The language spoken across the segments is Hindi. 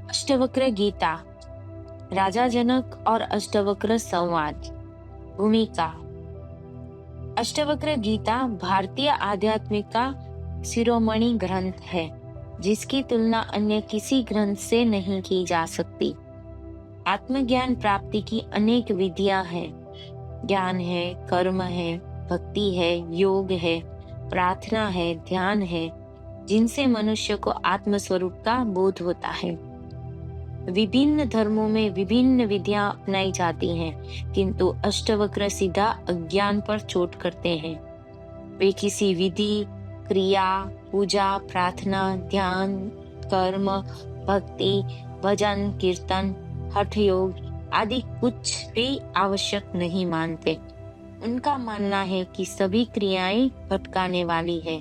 अष्टवक्र गीता, राजा जनक और अष्टवक्र संवाद। भूमिका। अष्टवक्र गीता भारतीय आध्यात्मिक का शिरोमणि ग्रंथ है, जिसकी तुलना अन्य किसी ग्रंथ से नहीं की जा सकती। आत्मज्ञान प्राप्ति की अनेक विधियां हैं। ज्ञान है, कर्म है, भक्ति है, योग है, प्रार्थना है, ध्यान है, जिनसे मनुष्य को आत्मस्वरूप का बोध होता है। विभिन्न धर्मों में विभिन्न विधियां अपनाई जाती हैं, किंतु अष्टवक्र सीधा अज्ञान पर चोट करते हैं। वे किसी विधि, क्रिया, पूजा, प्रार्थना, ध्यान, कर्म, भक्ति, भजन, कीर्तन, हठ योग आदि कुछ भी आवश्यक नहीं मानते। उनका मानना है कि सभी क्रियाएं भटकाने वाली है।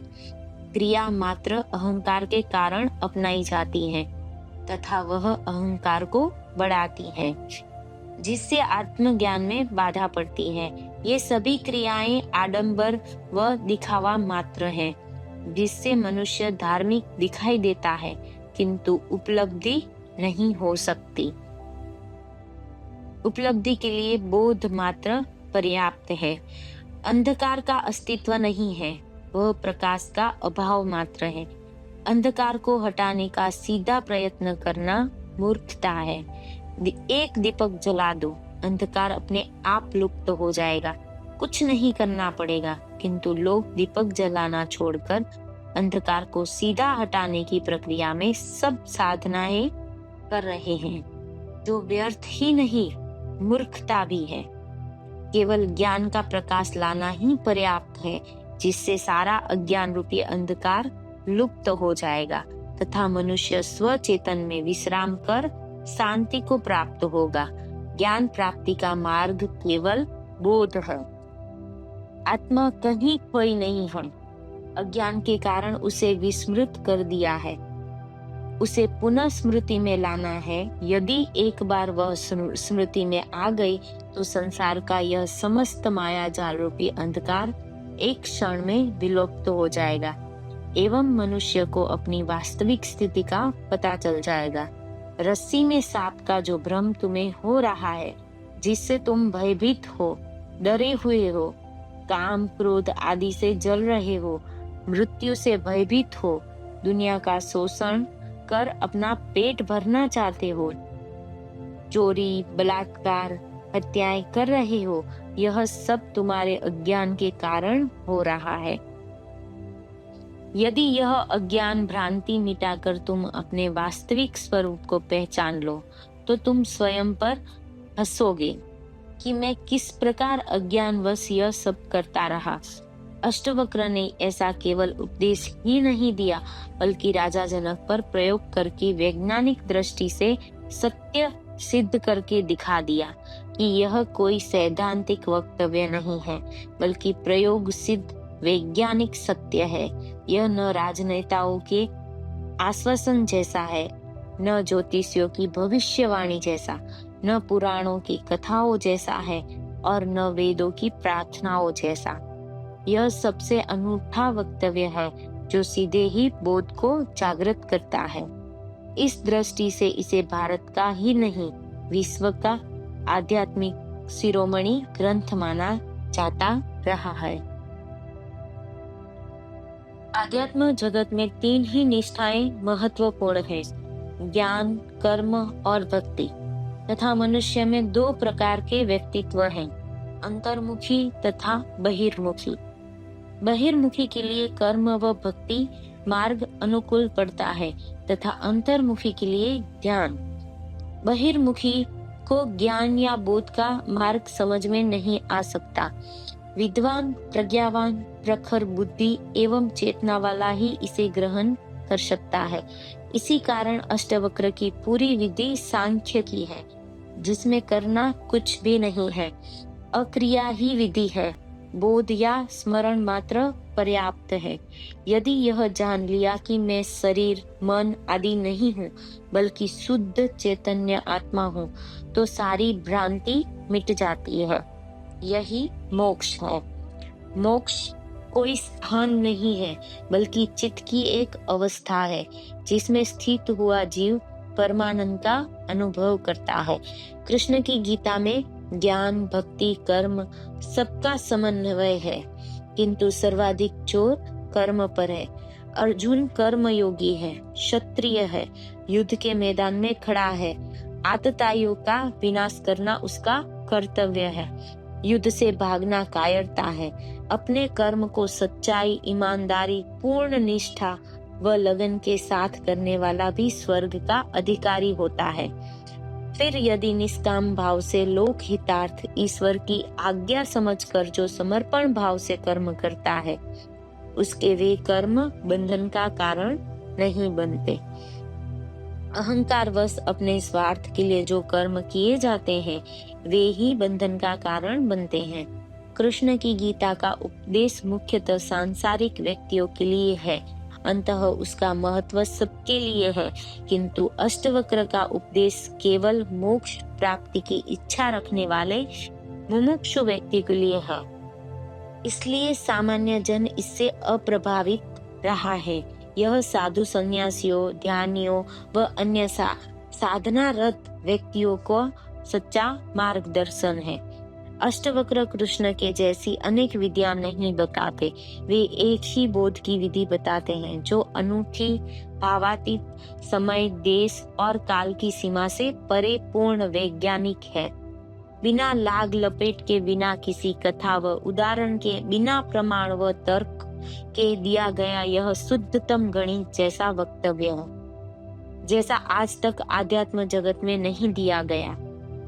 क्रिया मात्र अहंकार के कारण अपनाई जाती है तथा वह अहंकार को बढ़ाती है, जिससे आत्मज्ञान में बाधा पड़ती है। ये सभी क्रियाएं आडंबर व दिखावा मात्र है, जिससे मनुष्य धार्मिक दिखाई देता है, किंतु उपलब्धि नहीं हो सकती। उपलब्धि के लिए बोध मात्र पर्याप्त है। अंधकार का अस्तित्व नहीं है, वह प्रकाश का अभाव मात्र है। अंधकार को हटाने का सीधा प्रयत्न करना मूर्खता है। एक दीपक जला दो, अंधकार अपने आप लुप्त हो जाएगा। कुछ नहीं करना पड़ेगा, किंतु लोग दीपक जलाना छोड़कर अंधकार को सीधा हटाने की प्रक्रिया में सब साधनाएं कर रहे हैं, जो व्यर्थ ही नहीं, मूर्खता भी है। केवल ज्ञान का प्रकाश लाना ही पर्याप्त है, जिससे सारा अज्ञान रूपी अंधकार लुप्त हो जाएगा तथा मनुष्य स्वचेतन में विश्राम कर शांति को प्राप्त होगा। ज्ञान प्राप्ति का मार्ग केवल बोध है। आत्मा कहीं खोई नहीं है। अज्ञान के कारण उसे विस्मृत कर दिया है, उसे पुनः स्मृति में लाना है। यदि एक बार वह स्मृति में आ गई तो संसार का यह समस्त माया जाल रूपी अंधकार एक क्षण में विलुप्त हो जाएगा एवं मनुष्य को अपनी वास्तविक स्थिति का पता चल जाएगा। रस्सी में सांप का जो भ्रम तुम्हें हो रहा है, जिससे तुम भयभीत हो, डरे हुए हो, काम क्रोध आदि से जल रहे हो, मृत्यु से भयभीत हो, दुनिया का शोषण कर अपना पेट भरना चाहते हो, चोरी, बलात्कार, हत्याएं कर रहे हो, यह सब तुम्हारे अज्ञान के कारण हो रहा है। यदि यह अज्ञान भ्रांति मिटाकर तुम अपने वास्तविक स्वरूप को पहचान लो, तो तुम स्वयं पर हंसोगे कि मैं किस प्रकार अज्ञानवश यह सब करता रहा। अष्टवक्र ने ऐसा केवल उपदेश ही नहीं दिया, बल्कि राजा जनक पर प्रयोग करके वैज्ञानिक दृष्टि से सत्य सिद्ध करके दिखा दिया कि यह कोई सैद्धांतिक वक्तव्य नहीं है, बल्कि प्रयोग सिद्ध वैज्ञानिक सत्य है। यह न राजनेताओं के आश्वासन जैसा है, न ज्योतिषियों की भविष्यवाणी जैसा, न पुराणों की कथाओं जैसा है और न वेदों की प्रार्थनाओं जैसा। यह सबसे अनूठा वक्तव्य है, जो सीधे ही बोध को जागृत करता है। इस दृष्टि से इसे भारत का ही नहीं, विश्व का आध्यात्मिक शिरोमणि ग्रंथ माना जाता रहा है। आध्यात्म जगत में तीन ही निष्ठाएं महत्वपूर्ण है, ज्ञान, कर्म और भक्ति। तथा मनुष्य में दो प्रकार के व्यक्तित्व हैं, अंतर्मुखी तथा बहिर्मुखी। बहिर्मुखी के लिए कर्म व भक्ति मार्ग अनुकूल पड़ता है तथा अंतर्मुखी के लिए ज्ञान। बहिर्मुखी को ज्ञान या बोध का मार्ग समझ में नहीं आ सकता। विद्वान, प्रज्ञावान, प्रखर बुद्धि एवं चेतना वाला ही इसे ग्रहण कर सकता है। इसी कारण अष्टवक्र की पूरी विधि सांख्य की है, जिसमें करना कुछ भी नहीं है, अक्रिया ही विधि है। बोध या स्मरण मात्र पर्याप्त है। यदि यह जान लिया कि मैं शरीर, मन आदि नहीं हूँ, बल्कि शुद्ध चैतन्य आत्मा हूँ, तो सारी भ्रांति मिट जाती है। यही मोक्ष है। मोक्ष कोई स्थान नहीं है, बल्कि चित्त की एक अवस्था है, जिसमें स्थित हुआ जीव परमानंद का अनुभव करता है। कृष्ण की गीता में ज्ञान, भक्ति, कर्म सबका समन्वय है, किंतु सर्वाधिक जोर कर्म पर है। अर्जुन कर्म योगी है, क्षत्रिय है, युद्ध के मैदान में खड़ा है। आतताइयों का विनाश करना उसका कर्तव्य है। युद्ध से भागना कायरता है। अपने कर्म को सच्चाई, ईमानदारी, पूर्ण निष्ठा व लगन के साथ करने वाला भी स्वर्ग का अधिकारी होता है। फिर यदि निष्काम भाव से लोक हितार्थ ईश्वर की आज्ञा समझकर जो समर्पण भाव से कर्म करता है, उसके वे कर्म बंधन का कारण नहीं बनते। अहंकार वश अपने स्वार्थ के लिए जो कर्म किए जाते हैं, वे ही बंधन का कारण बनते हैं। कृष्ण की गीता का उपदेश मुख्यतः सांसारिक व्यक्तियों के लिए है, अंततः उसका महत्व सबके लिए है, किंतु अष्टवक्र का उपदेश केवल मोक्ष प्राप्ति की इच्छा रखने वाले मुमुक्षु व्यक्ति के लिए है। इसलिए सामान्य जन इससे अप्रभावित रहा है। यह साधु, सन्यासियों, ध्यानियों व अन्य साधनारत व्यक्तियों को सच्चा मार्गदर्शन है। अष्टवक्र कृष्ण के जैसी अनेक विद्या नहीं बताते, वे एक ही बोध की विधि बताते हैं जो अनूठी, भावातीत, समय, देश और काल की सीमा से परे पूर्ण वैज्ञानिक है। बिना लाग लपेट के, बिना किसी कथा व उदाहरण के, बिना प्रमाण व तर्क के दिया गया यह शुद्धतम गणित जैसा वक्तव्य है, जैसा आज तक आध्यात्म जगत में नहीं दिया गया।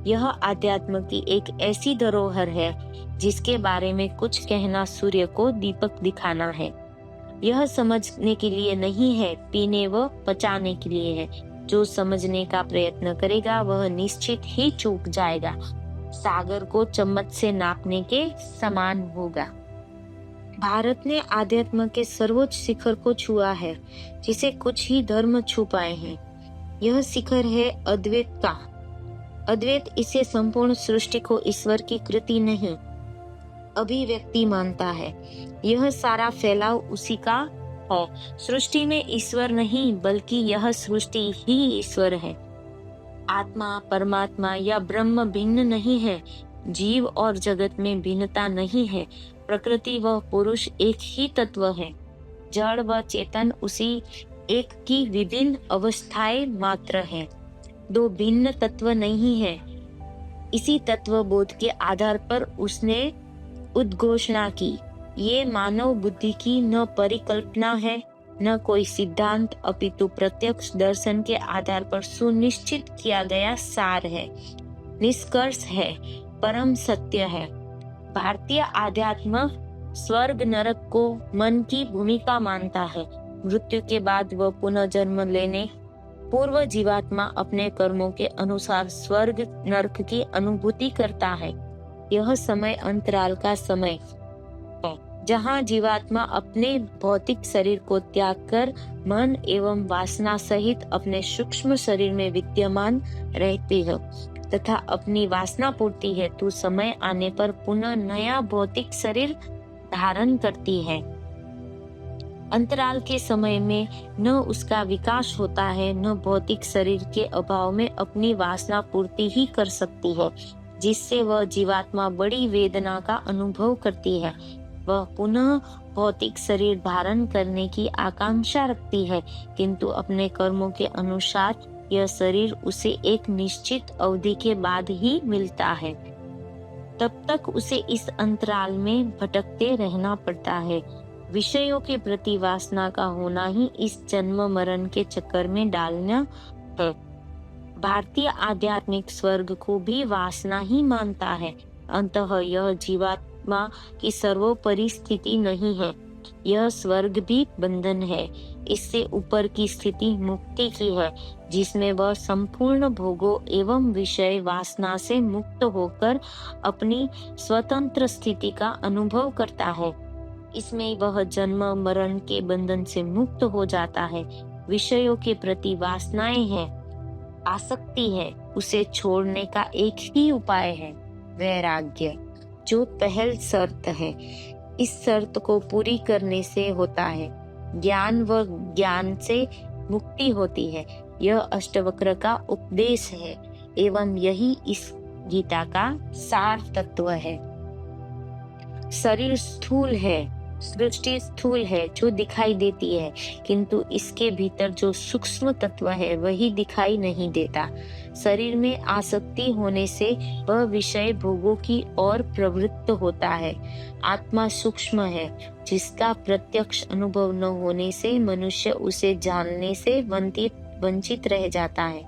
यह आध्यात्म की एक ऐसी धरोहर है जिसके बारे में कुछ कहना सूर्य को दीपक दिखाना है। यह समझने के लिए नहीं है, पीने व पचाने के लिए है। जो समझने का प्रयत्न करेगा वह निश्चित ही चूक जाएगा, सागर को चम्मच से नापने के समान होगा। भारत ने आध्यात्म के सर्वोच्च शिखर को छुआ है, जिसे कुछ ही धर्म छू पाए हैं। यह शिखर है अद्वैत का। अद्वैत इसे संपूर्ण सृष्टि को ईश्वर की कृति नहीं, अभिव्यक्ति मानता है। यह सारा फैलाव उसी का है। सृष्टि में ईश्वर नहीं, बल्कि यह सृष्टि ही ईश्वर है। आत्मा, परमात्मा या ब्रह्म भिन्न नहीं है। जीव और जगत में भिन्नता नहीं है। प्रकृति व पुरुष एक ही तत्व है। जड़ व चेतन उसी एक की विभिन्न अवस्थाएं मात्र है। दो भिन्न तत्व नहीं है। इसी तत्व बोध के आधार पर उसने उद्घोषणा की। ये मानव बुद्धि की न परिकल्पना है, न कोई सिद्धांत, अपितु प्रत्यक्ष दर्शन के आधार पर सुनिश्चित किया गया सार है, निष्कर्ष है, परम सत्य है। भारतीय आध्यात्म स्वर्ग नरक को मन की भूमिका मानता है। मृत्यु के बाद वह पुनः जन्म लेने पूर्व जीवात्मा अपने कर्मों के अनुसार स्वर्ग नरक की अनुभूति करता है। यह समय अंतराल का समय है, जहाँ जीवात्मा अपने भौतिक शरीर को त्याग कर मन एवं वासना सहित अपने सूक्ष्म शरीर में विद्यमान रहती है तथा अपनी वासना पूर्ति हेतु समय आने पर पुनः नया भौतिक शरीर धारण करती है। अंतराल के समय में न उसका विकास होता है, न भौतिक शरीर के अभाव में अपनी वासना पूर्ति ही कर सकती है, जिससे वह जीवात्मा बड़ी वेदना का अनुभव करती है। वह पुनः भौतिक शरीर धारण करने की आकांक्षा रखती है, किंतु अपने कर्मों के अनुसार यह शरीर उसे एक निश्चित अवधि के बाद ही मिलता है। तब तक उसे इस अंतराल में भटकते रहना पड़ता है। विषयों के प्रति वासना का होना ही इस जन्म मरण के चक्कर में डालना है। भारतीय आध्यात्मिक स्वर्ग को भी वासना ही मानता है। अंततः यह जीवात्मा की सर्वोपरि स्थिति नहीं है। यह स्वर्ग भी बंधन है। इससे ऊपर की स्थिति मुक्ति की है, जिसमें वह संपूर्ण भोगों एवं विषय वासना से मुक्त होकर अपनी स्वतंत्र स्थिति का अनुभव करता है। इसमें वह जन्म मरण के बंधन से मुक्त हो जाता है। विषयों के प्रति वासनाएं है, आसक्ति है, उसे छोड़ने का एक ही उपाय है, वैराग्य, जो पहल शर्त है। इस शर्त को पूरी करने से होता है ज्ञान व ज्ञान से मुक्ति होती है। यह अष्टवक्र का उपदेश है एवं यही इस गीता का सार तत्व है। शरीर स्थूल है, सृष्टि स्थूल है जो दिखाई देती है, किंतु इसके भीतर जो सूक्ष्म तत्व है वही दिखाई नहीं देता। शरीर में आसक्ति होने से वह विषय भोगों की ओर प्रवृत्त होता है। आत्मा सूक्ष्म है जिसका प्रत्यक्ष अनुभव न होने से मनुष्य उसे जानने से वंचित रह जाता है।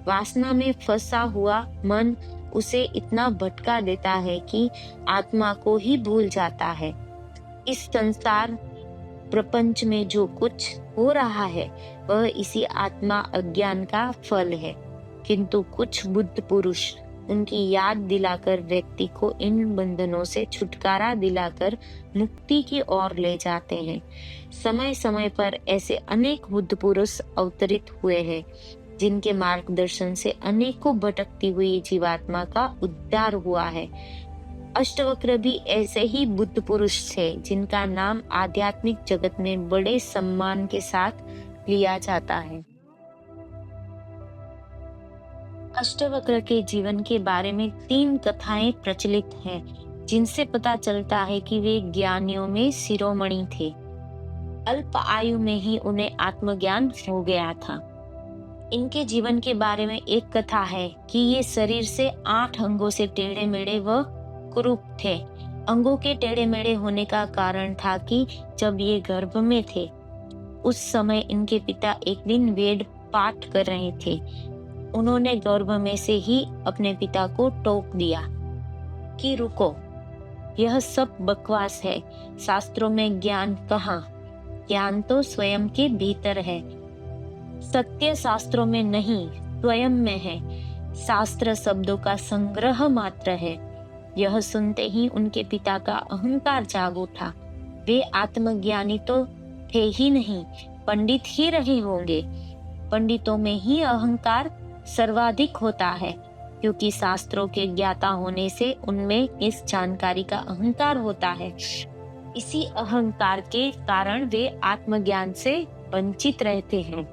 वासना में फंसा हुआ मन उसे इतना भटका देता है कि आत्मा को ही भूल जाता है। इस संसार प्रपंच में जो कुछ हो रहा है वह इसी आत्मा अज्ञान का फल है, किंतु कुछ बुद्ध पुरुष उनकी याद दिलाकर व्यक्ति को इन बंधनों से छुटकारा दिलाकर मुक्ति की ओर ले जाते हैं। समय समय पर ऐसे अनेक बुद्ध पुरुष अवतरित हुए हैं जिनके मार्गदर्शन से अनेकों भटकती हुई जीवात्मा का उद्धार हुआ है। अष्टवक्र भी ऐसे ही बुद्ध पुरुष थे जिनका नाम आध्यात्मिक जगत में बड़े सम्मान के साथ लिया जाता है। अष्टवक्र के जीवन के बारे में 3 कथाएं प्रचलित हैं, जिनसे पता चलता है कि वे ज्ञानियों में शिरोमणि थे। अल्प आयु में ही उन्हें आत्मज्ञान हो गया था। इनके जीवन के बारे में एक कथा है कि ये शरीर से 8 अंगों से टेढ़े मेढ़े व कुरूप थे। अंगों के टेढ़े मेढ़े होने का कारण था कि जब ये गर्भ में थे उस समय इनके पिता एक दिन वेद पाठ कर रहे थे। उन्होंने गर्भ में से ही अपने पिता को टोक दिया कि रुको, यह सब बकवास है। शास्त्रों में ज्ञान कहाँ? ज्ञान तो स्वयं के भीतर है। सत्य शास्त्रों में नहीं, स्वयं में है। शास्त्र शब्दों का संग्रह मात्र है। यह सुनते ही उनके पिता का अहंकार जाग उठा। वे आत्मज्ञानी तो थे ही नहीं, पंडित ही रहे होंगे। पंडितों में ही अहंकार सर्वाधिक होता है, क्योंकि शास्त्रों के ज्ञाता होने से उनमें इस जानकारी का अहंकार होता है। इसी अहंकार के कारण वे आत्मज्ञान से वंचित रहते हैं।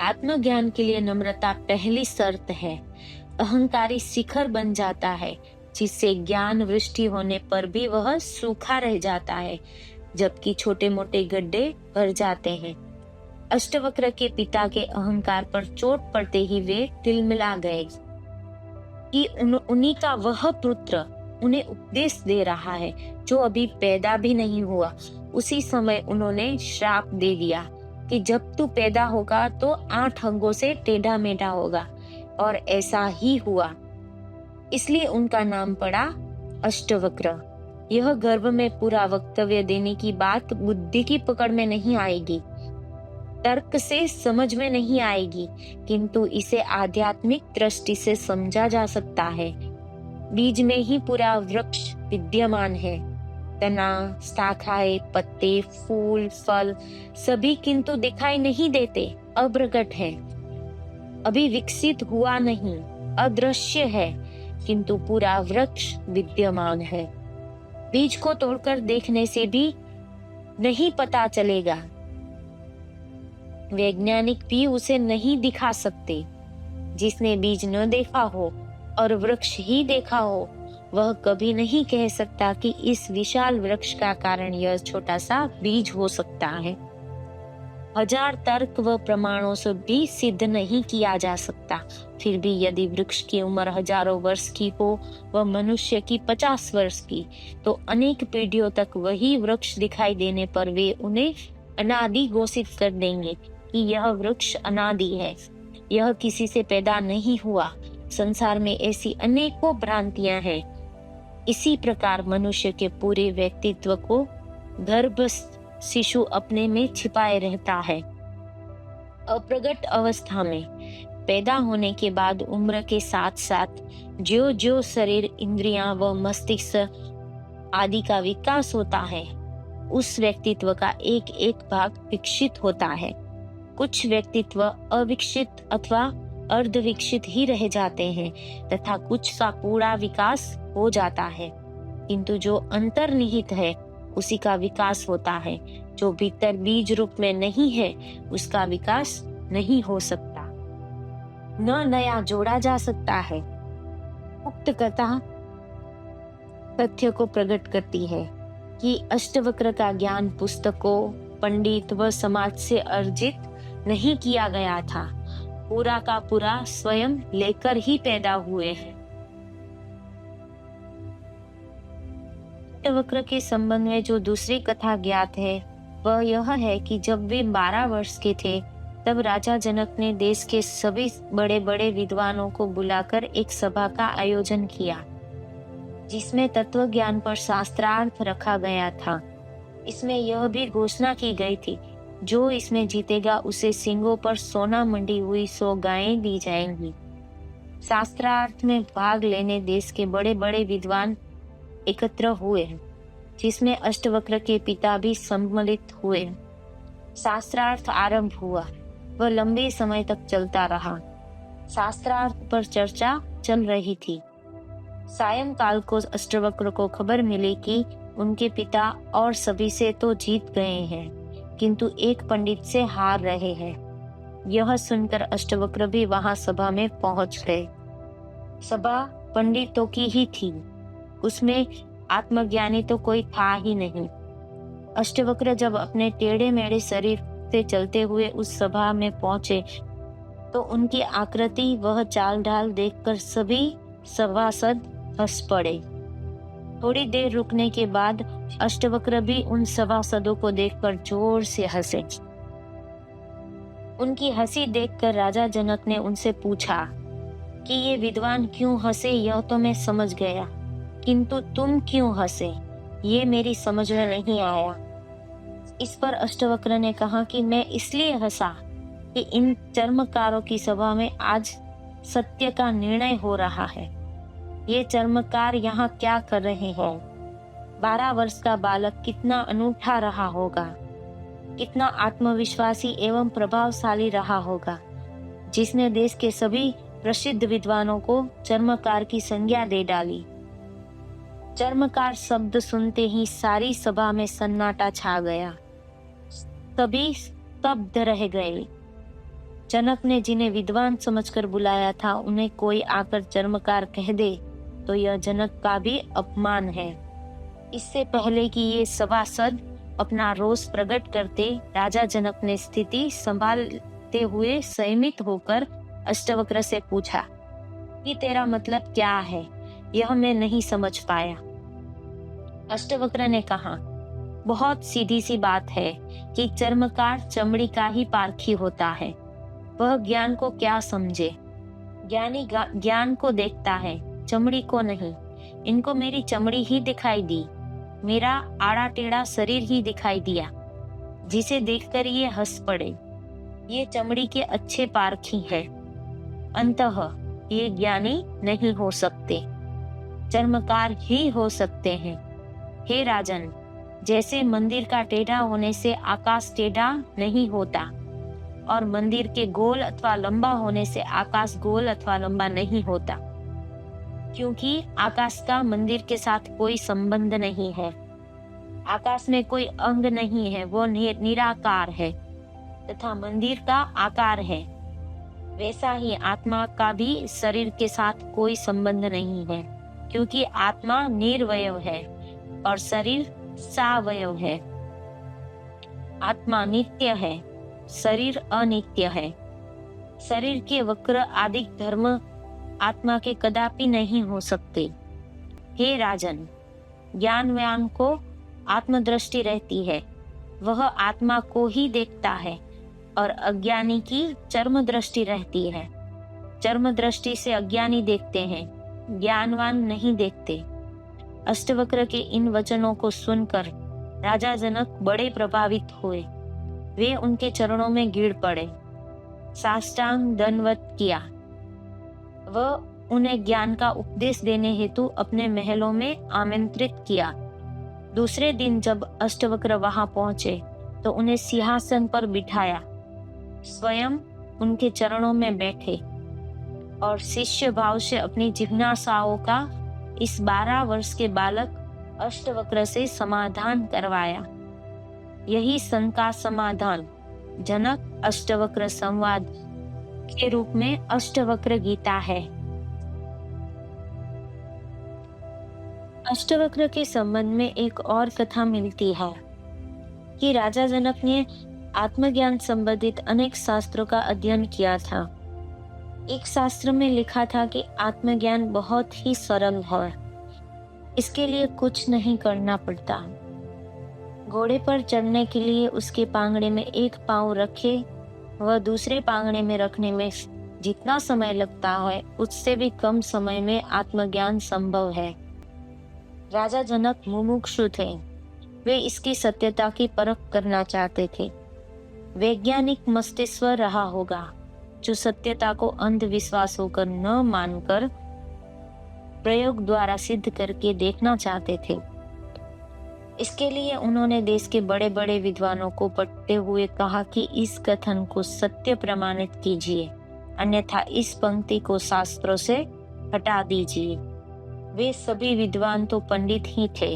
आत्मज्ञान के लिए नम्रता पहली शर्त है। अहंकारी शिखर बन जाता है, जिससे ज्ञान वृष्टि होने पर भी वह सूखा रह जाता है, जबकि छोटे मोटे गड्ढे भर जाते हैं। अष्टवक्र के पिता के अहंकार पर चोट पड़ते ही वे तिलमिला गए कि उन्हीं का वह पुत्र उन्हें उपदेश दे रहा है जो अभी पैदा भी नहीं हुआ। उसी समय उन्होंने श्राप दे दिया कि जब तू पैदा होगा तो 8 अंगों से टेढ़ा मेढ़ा होगा, और ऐसा ही हुआ। इसलिए उनका नाम पड़ा अष्टवक्र। यह गर्भ में पूरा वक्तव्य देने की बात बुद्धि की पकड़ में नहीं आएगी, तर्क से समझ में नहीं आएगी, किंतु इसे आध्यात्मिक दृष्टि से समझा जा सकता है। बीज में ही पूरा वृक्ष विद्यमान है। तना, शाखाएं, पत्ते, फूल, फल सभी किंतु दिखाई नहीं देते, अप्रकट है। अभी विकसित हुआ नहीं, अदृश्य है, किंतु पूरा वृक्ष विद्यमान है। बीज को तोड़कर देखने से भी नहीं पता चलेगा। वैज्ञानिक भी उसे नहीं दिखा सकते। जिसने बीज न देखा हो और वृक्ष ही देखा हो, वह कभी नहीं कह सकता कि इस विशाल वृक्ष का कारण यह छोटा सा बीज हो सकता है। 1000 तर्क व प्रमाणों से भी सिद्ध नहीं किया जा सकता। फिर भी यदि वृक्ष की उम्र हजारों वर्ष की हो व मनुष्य की 50 वर्ष की, तो अनेक पीढ़ियों तक वही वृक्ष दिखाई देने पर वे उन्हें अनादि घोषित कर देंगे कि यह वृक्ष अनादि है, यह किसी से पैदा नहीं हुआ। संसार में ऐसी अनेकों भ्रांतियां हैं। इसी प्रकार मनुष्य के पूरे व्यक्तित्व को गर्भ शिशु अपने में छिपाए रहता है। अप्रगट अवस्था में पैदा होने के बाद उम्र के साथ साथ ज्यो ज्यो शरीर, इंद्रियां व मस्तिष्क आदि का विकास होता है, उस व्यक्तित्व का एक एक भाग विकसित होता है। कुछ व्यक्तित्व अविकसित अथवा अर्धविकसित ही रह जाते हैं तथा कुछ का पूरा विकास हो जाता है, किंतु जो अंतर्निहित है उसी का विकास होता है। जो भीतर बीज रूप में नहीं है उसका विकास नहीं हो सकता, न नया जोड़ा जा सकता है। उक्त कथा तथ्य को प्रकट करती है कि अष्टवक्र का ज्ञान पुस्तकों, पंडित व समाज से अर्जित नहीं किया गया था, पूरा का पूरा स्वयं लेकर ही पैदा हुए हैं। अष्टवक्र के संबंध में जो दूसरी कथा ज्ञात है वह यह है कि जब वे 12 वर्ष के थे तब राजा जनक ने देश के सभी बड़े बड़े विद्वानों को बुलाकर एक सभा का आयोजन किया, जिसमें तत्व ज्ञान पर शास्त्रार्थ रखा गया था। इसमें यह भी घोषणा की गई थी, जो इसमें जीतेगा उसे सींगों पर सोना मंडी हुई 100 गायें दी जाएंगी। शास्त्रार्थ में भाग लेने देश के बड़े बड़े विद्वान एकत्र हुए, जिसमें अष्टवक्र के पिता भी सम्मिलित हुए। शास्त्रार्थ आरंभ हुआ, वह लंबे समय तक चलता रहा। शास्त्रार्थ पर चर्चा चल रही थी। सायंकाल को अष्टवक्र को खबर मिली कि उनके पिता और सभी से तो जीत गए हैं, किंतु एक पंडित से हार रहे हैं। यह सुनकर अष्टवक्र भी वहां सभा में पहुंच गए। सभा पंडितों की ही थी, उसमें आत्मज्ञानी तो कोई था ही नहीं। अष्टवक्र जब अपने टेढ़े मेढ़े शरीर से चलते हुए उस सभा में पहुंचे तो उनकी आकृति वह चाल ढाल देखकर सभी सभासद हंस पड़े। थोड़ी देर रुकने के बाद अष्टवक्र भी उन सभासदों को देखकर जोर से हंसे। उनकी हंसी देखकर राजा जनक ने उनसे पूछा कि ये विद्वान क्यों हंसे, यह तो मैं समझ गया, किंतु तुम क्यों हंसे, ये मेरी समझ में नहीं आया। इस पर अष्टवक्र ने कहा कि मैं इसलिए हंसा कि इन चर्मकारों की सभा में आज सत्य का निर्णय हो रहा है। ये चर्मकार यहाँ क्या कर रहे हैं? 12 वर्ष का बालक कितना अनूठा रहा होगा, कितना आत्मविश्वासी एवं प्रभावशाली रहा होगा, जिसने देश के सभी प्रसिद्ध विद्वानों को चर्मकार की संज्ञा दे डाली। चर्मकार शब्द सुनते ही सारी सभा में सन्नाटा छा गया, सभी स्तब्ध रह गए। जनक ने जिन्हें विद्वान समझकर बुलाया था, उन्हें कोई आकर चर्मकार कह दे तो यह जनक का भी अपमान है। इससे पहले कि ये सभासद अपना रोष प्रकट करते, राजा जनक ने स्थिति संभालते हुए संयमित होकर अष्टवक्र से पूछा कि तेरा मतलब क्या है, यह मैं नहीं समझ पाया। अष्टवक्र ने कहा, बहुत सीधी सी बात है कि चर्मकार चमड़ी का ही पारखी होता है। वह ज्ञान को क्या समझे? ज्ञानी ज्ञान को देखता है, चमड़ी को नहीं। इनको मेरी चमड़ी ही दिखाई दी, मेरा आड़ा टेढ़ा शरीर ही दिखाई दिया, जिसे देखकर ये हंस पड़े। ये चमड़ी के अच्छे पारखी है, अंततः ये ज्ञानी नहीं हो सकते, चर्मकार ही हो सकते हैं। हे राजन, जैसे मंदिर का टेढ़ा होने से आकाश टेढ़ा नहीं होता और मंदिर के गोल अथवा लंबा होने से आकाश गोल अथवा लंबा नहीं होता, क्योंकि आकाश का मंदिर के साथ कोई संबंध नहीं है। आकाश में कोई अंग नहीं है, वो निराकार है तथा मंदिर का आकार है। वैसा ही आत्मा का भी शरीर के साथ कोई संबंध नहीं है, क्योंकि आत्मा निर्वयव है और शरीर सावयव है। आत्मा नित्य है, शरीर अनित्य है। शरीर के वक्र आदि धर्म आत्मा के कदापि नहीं हो सकते। हे राजन, ज्ञानवान को आत्मदृष्टि रहती है, वह आत्मा को ही देखता है, और अज्ञानी की चर्म दृष्टि रहती है। चर्म दृष्टि से अज्ञानी देखते हैं, ज्ञानवान नहीं देखते। अष्टवक्र के इन वचनों को सुनकर राजा जनक बड़े प्रभावित हुए। वे उनके चरणों में गिर पड़े, साष्टांग दंडवत किया। वह उन्हें ज्ञान का उपदेश देने हेतु अपने महलों में आमंत्रित किया। दूसरे दिन जब अष्टवक्र वहां पहुंचे तो उन्हें सिंहासन पर बिठाया, स्वयं उनके चरणों में बैठे और शिष्य भाव से अपनी जिज्ञासाओं का इस 12 वर्ष के बालक अष्टवक्र से समाधान करवाया। यही सन का समाधान जनक अष्टवक्र संवाद के रूप में अष्टवक्र गीता है। अष्टवक्र के संबंध में एक और कथा मिलती है कि राजा जनक ने आत्मज्ञान संबंधित अनेक शास्त्रों का अध्ययन किया था। एक शास्त्र में लिखा था कि आत्मज्ञान बहुत ही सरल है, इसके लिए कुछ नहीं करना पड़ता। घोड़े पर चढ़ने के लिए उसके पांगड़े में एक पांव रखे व दूसरे पांगड़े में रखने में जितना समय लगता है उससे भी कम समय में आत्मज्ञान संभव है। राजा जनक मुमुक्षु थे, वे इसकी सत्यता की परख करना चाहते थे। वैज्ञानिक मस्तिष्क रहा होगा जो सत्यता को अंधविश्वास होकर न मानकर प्रयोग द्वारा सिद्ध करके देखना चाहते थे। इसके लिए उन्होंने देश के बड़े बड़े विद्वानों को पढ़ते हुए कहा कि इस कथन को सत्य प्रमाणित कीजिए, अन्यथा इस पंक्ति को शास्त्रों से हटा दीजिए। वे सभी विद्वान तो पंडित ही थे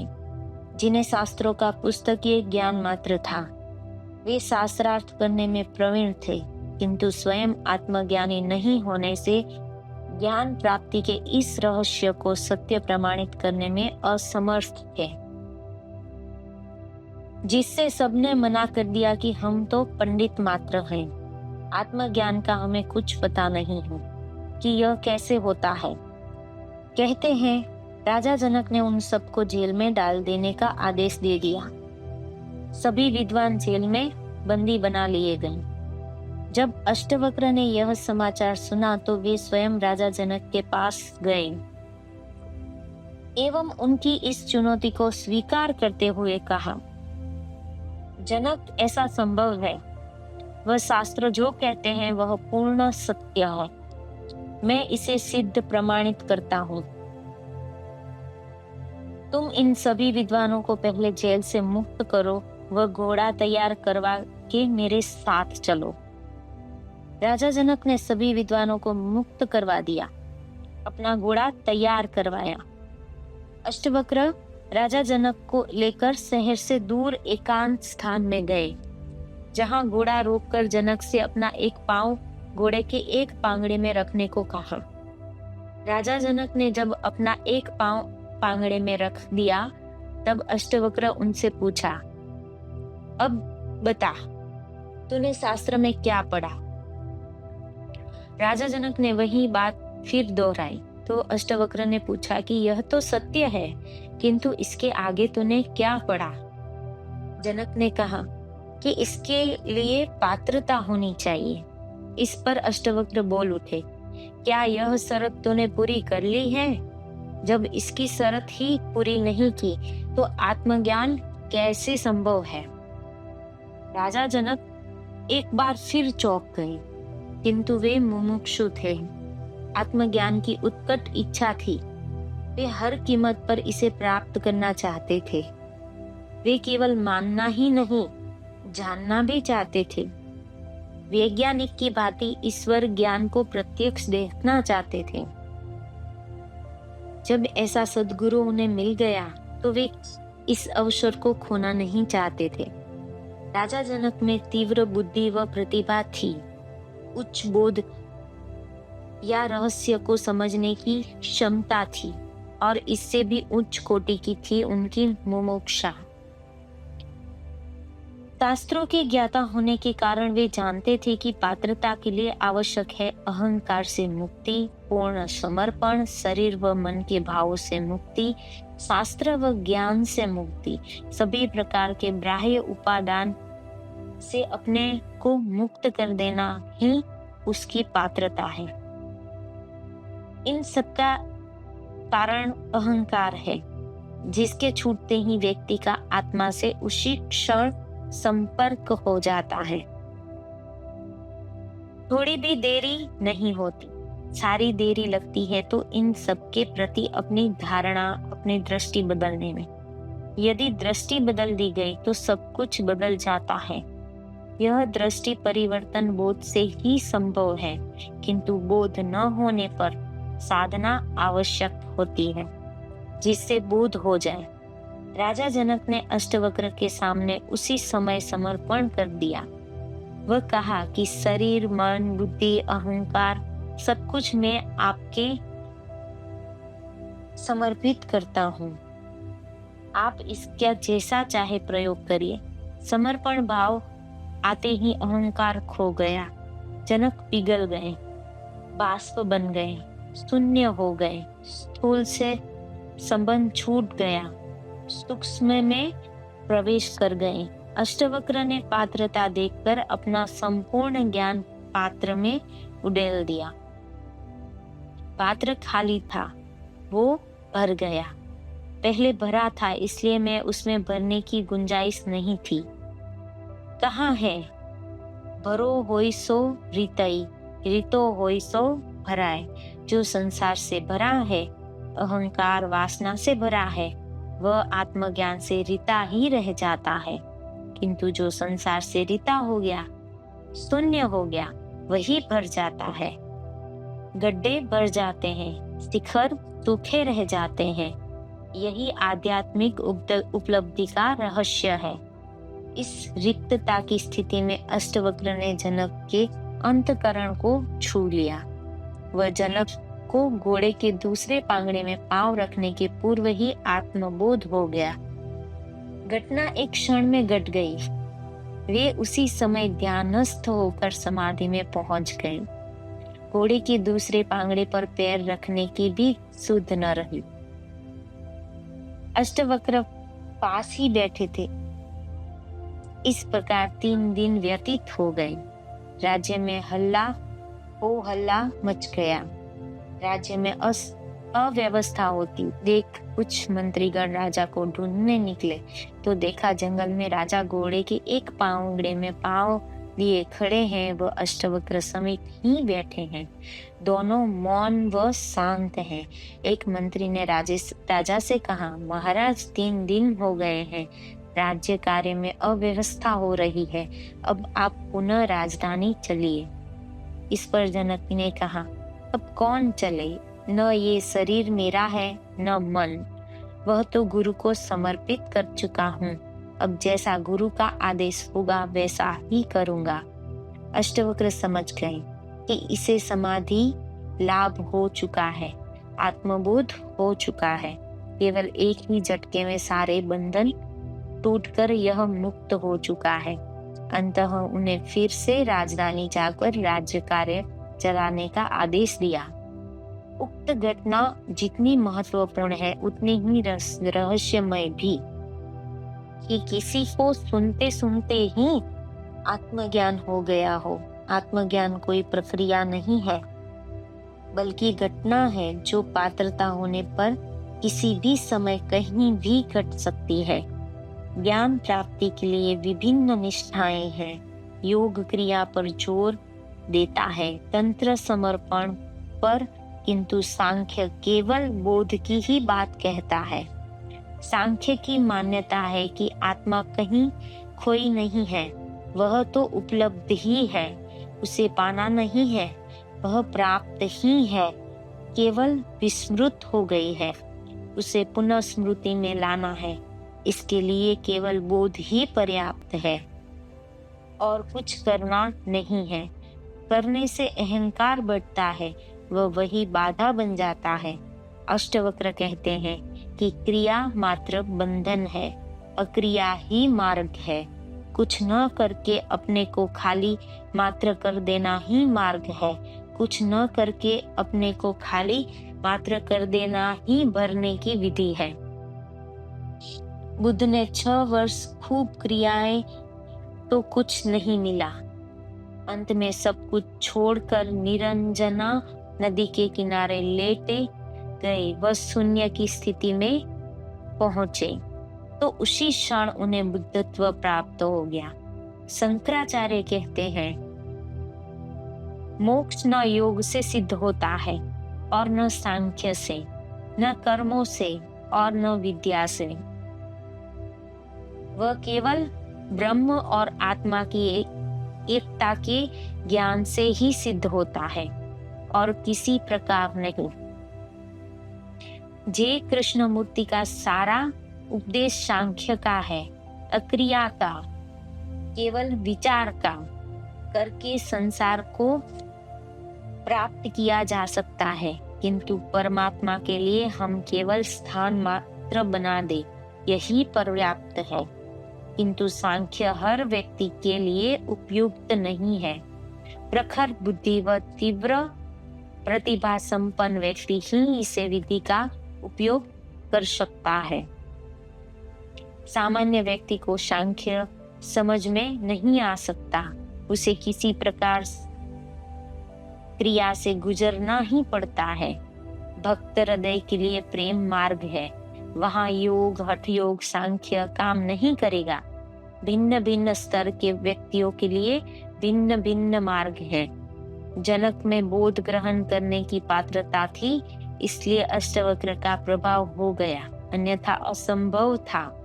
जिन्हें शास्त्रों का पुस्तकीय ज्ञान मात्र था। वे शास्त्रार्थ करने में प्रवीण थे, किंतु स्वयं आत्मज्ञानी नहीं होने से ज्ञान प्राप्ति के इस रहस्य को सत्य प्रमाणित करने में असमर्थ थे, जिससे सबने मना कर दिया कि हम तो पंडित मात्र हैं, आत्मज्ञान का हमें कुछ पता नहीं है कि यह कैसे होता है। कहते हैं राजा जनक ने उन सबको जेल में डाल देने का आदेश दे दिया। सभी विद्वान जेल में बंदी बना लिए गए। जब अष्टवक्र ने यह समाचार सुना तो वे स्वयं राजा जनक के पास गए एवं उनकी इस चुनौती को स्वीकार करते हुए कहा, जनक, ऐसा संभव है। वह शास्त्र जो कहते हैं वह पूर्ण सत्य है। मैं इसे सिद्ध प्रमाणित करता हूँ। तुम इन सभी विद्वानों को पहले जेल से मुक्त करो व घोड़ा तैयार करवा के मेरे साथ चलो। राजा जनक ने सभी विद्वानों को मुक्त करवा दिया, अपना घोड़ा तैयार करवाया। अष्टवक्र राजा जनक को लेकर शहर से दूर एकांत स्थान में गए, जहां घोड़ा रोककर जनक से अपना एक पांव घोड़े के एक पांगड़े में रखने को कहा। राजा जनक ने जब अपना एक पांव पांगड़े में रख दिया तब अष्टवक्र उनसे पूछा, अब बता, तूने शास्त्र में क्या पढ़ा? राजा जनक ने वही बात फिर दोहराई तो अष्टवक्र ने पूछा कि यह तो सत्य है, किंतु इसके आगे तूने क्या पढ़ा? जनक ने कहा कि इसके लिए पात्रता होनी चाहिए। इस पर अष्टवक्र बोल उठे, क्या यह शर्त तूने पूरी कर ली है? जब इसकी शर्त ही पूरी नहीं की तो आत्मज्ञान कैसे संभव है? राजा जनक एक बार फिर चौंक गए, किंतु वे मुमुक्षु थे। आत्मज्ञान की उत्कट इच्छा थी। वे हर कीमत पर इसे प्राप्त करना चाहते थे। वे केवल मानना ही नहीं, जानना भी चाहते थे। वैज्ञानिक की भांति ईश्वर ज्ञान को प्रत्यक्ष देखना चाहते थे। जब ऐसा सद्गुरु उन्हें मिल गया तो वे इस अवसर को खोना नहीं चाहते थे। राजा जनक में तीव्र बुद्धि व प्रतिभा थी। उच्च बोध या रहस्य को समझने की क्षमता थी और इससे भी उच्च कोटि की थी उनकी मुमुक्षा। शास्त्रों के ज्ञाता होने के कारण वे जानते थे कि पात्रता के लिए आवश्यक है अहंकार से मुक्ति, पूर्ण समर्पण, शरीर व मन के भावों से मुक्ति, शास्त्र व ज्ञान से मुक्ति, सभी प्रकार के बाह्य उपादान से अपने को मुक्त कर देना ही उसकी पात्रता है। इन सबका कारण अहंकार है, जिसके छूटते ही व्यक्ति का आत्मा से उसी क्षण संपर्क हो जाता है। थोड़ी भी देरी नहीं होती, सारी देरी लगती है तो इन सब के प्रति अपनी धारणा, अपनी दृष्टि बदलने में। यदि दृष्टि बदल दी गई तो सब कुछ बदल जाता है। यह दृष्टि परिवर्तन बोध से ही संभव है, किंतु बोध न होने पर साधना आवश्यक होती है, जिससे बोध हो जाए। राजा जनक ने अष्टवक्र के सामने उसी समय समर्पण कर दिया। वह कहा कि शरीर, मन, बुद्धि, अहंकार सब कुछ मैं आपके समर्पित करता हूँ। आप इसका जैसा चाहे प्रयोग करिए। समर्पण भाव आते ही अहंकार खो गया। जनक पिघल गए, बाष्प बन गए, शून्य हो गए। स्थूल से संबंध छूट गया, सूक्ष्म में प्रवेश कर गए। अष्टवक्र ने पात्रता देखकर अपना संपूर्ण ज्ञान पात्र में उड़ेल दिया। पात्र खाली था, वो भर गया। पहले भरा था, इसलिए मैं उसमें भरने की गुंजाइश नहीं थी। कहाँ है? भरो होई सो रितई, रितो होई सो भराए। जो संसार से भरा है, अहंकार वासना से भरा है, वह आत्मज्ञान से रिता ही रह जाता है। किंतु जो संसार से रिता हो गया, शून्य हो गया, वही भर जाता है। गड्ढे भर जाते हैं, शिखर सूखे रह जाते हैं। यही आध्यात्मिक उपलब्धि का रहस्य है। इस रिक्तता की स्थिति में अष्टवक्र ने जनक के अंतकरण को छू लिया। वह जनक को घोड़े के दूसरे पांगड़े में पांव रखने के पूर्व ही आत्मबोध हो गया। घटना एक क्षण में घट गई। वे उसी समय ध्यानस्थ होकर समाधि में पहुंच गए। घोड़े के दूसरे पांगड़े पर पैर रखने की भी सुध न रही। अष्टवक्र पास ही बैठे थे। इस प्रकार 3 दिन व्यतीत हो गए। राज्य में हल्ला मच गया। राज्य में अव्यवस्था होती देख कुछ मंत्रीगण राजा को ढूंढने निकले तो देखा जंगल में राजा घोड़े के एक पांगड़े में पांव लिए खड़े हैं। वह अष्टवक्र समीप ही बैठे हैं। दोनों मौन व शांत हैं। एक मंत्री ने राजा से कहा, महाराज 3 दिन हो गए हैं, राज्य कार्य में अव्यवस्था हो रही है, अब आप पुनः राजधानी चलिए। इस पर जनक ने कहा, अब कौन चले? न ये शरीर मेरा है न मन, वह तो गुरु को समर्पित कर चुका हूँ। अब जैसा गुरु का आदेश होगा वैसा ही करूँगा। अष्टवक्र समझ गए कि इसे समाधि लाभ हो चुका है, आत्मबोध हो चुका है। केवल एक ही झटके में सारे बंधन टूटकर यह मुक्त हो चुका है। अंततः उन्हें फिर से राजधानी जाकर राज्य कार्य चलाने का आदेश दिया। उक्त घटना जितनी महत्वपूर्ण है उतनी ही रहस्यमय भी, कि किसी को सुनते सुनते ही आत्मज्ञान हो गया हो। आत्मज्ञान कोई प्रक्रिया नहीं है, बल्कि घटना है जो पात्रता होने पर किसी भी समय कहीं भी घट सकती है। ज्ञान प्राप्ति के लिए विभिन्न निष्ठाएं हैं। योग क्रिया पर जोर देता है, तंत्र समर्पण पर, किंतु सांख्य केवल बोध की ही बात कहता है। सांख्य की मान्यता है कि आत्मा कहीं खोई नहीं है, वह तो उपलब्ध ही है, उसे पाना नहीं है, वह प्राप्त ही है, केवल विस्मृत हो गई है, उसे पुनः स्मृति में लाना है। इसके लिए केवल बोध ही पर्याप्त है और कुछ करना नहीं है। करने से अहंकार बढ़ता है, वह वही बाधा बन जाता है। अष्टवक्र कहते हैं कि क्रिया मात्र बंधन है, अक्रिया ही मार्ग है। कुछ न करके अपने को खाली मात्र कर देना ही मार्ग है। कुछ न करके अपने को खाली मात्र कर देना ही भरने की विधि है। बुद्ध ने 6 वर्ष खूब क्रियाएं तो कुछ नहीं मिला। अंत में सब कुछ छोड़कर निरंजना नदी के किनारे लेटे गए। वह शून्य की स्थिति में पहुंचे तो उसी क्षण उन्हें बुद्धत्व प्राप्त हो गया। शंकराचार्य कहते हैं, मोक्ष न योग से सिद्ध होता है और न सांख्य से, न कर्मों से और न विद्या से। वह केवल ब्रह्म और आत्मा की एकता के ज्ञान से ही सिद्ध होता है और किसी प्रकार नहीं। जे कृष्णमूर्ति का सारा उपदेश सांख्य का है, अक्रिया का, केवल विचार का। करके संसार को प्राप्त किया जा सकता है, किंतु परमात्मा के लिए हम केवल स्थान मात्र बना दे, यही पर्याप्त है। किंतु सांख्य हर व्यक्ति के लिए उपयुक्त नहीं है। प्रखर बुद्धि व तीव्र प्रतिभा संपन्न व्यक्ति ही इसे विधि का उपयोग कर सकता है। सामान्य व्यक्ति को सांख्य समझ में नहीं आ सकता, उसे किसी प्रकार क्रिया से गुजरना ही पड़ता है। भक्त हृदय के लिए प्रेम मार्ग है, वहां योग, हठ योग, सांख्य काम नहीं करेगा। भिन्न भिन्न स्तर के व्यक्तियों के लिए भिन्न भिन्न मार्ग है। जनक में बोध ग्रहण करने की पात्रता थी, इसलिए अष्टवक्र का प्रभाव हो गया, अन्यथा असंभव था।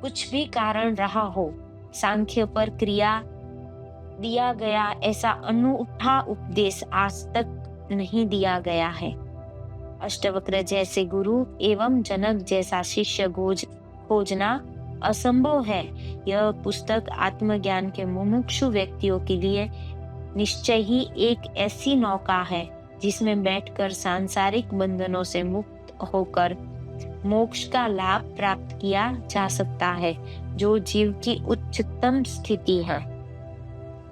कुछ भी कारण रहा हो, सांख्य पर क्रिया दिया गया ऐसा अनूठा उपदेश आज तक नहीं दिया गया है। अष्टवक्र जैसे गुरु एवं जनक जैसा शिष्य खोजना असंभव है। यह पुस्तक आत्मज्ञान के मुमुक्षु व्यक्तियों के लिए निश्चय ही एक ऐसी नौका है जिसमें बैठकर सांसारिक बंधनों से मुक्त होकर मोक्ष का लाभ प्राप्त किया जा सकता है, जो जीव की उच्चतम स्थिति है।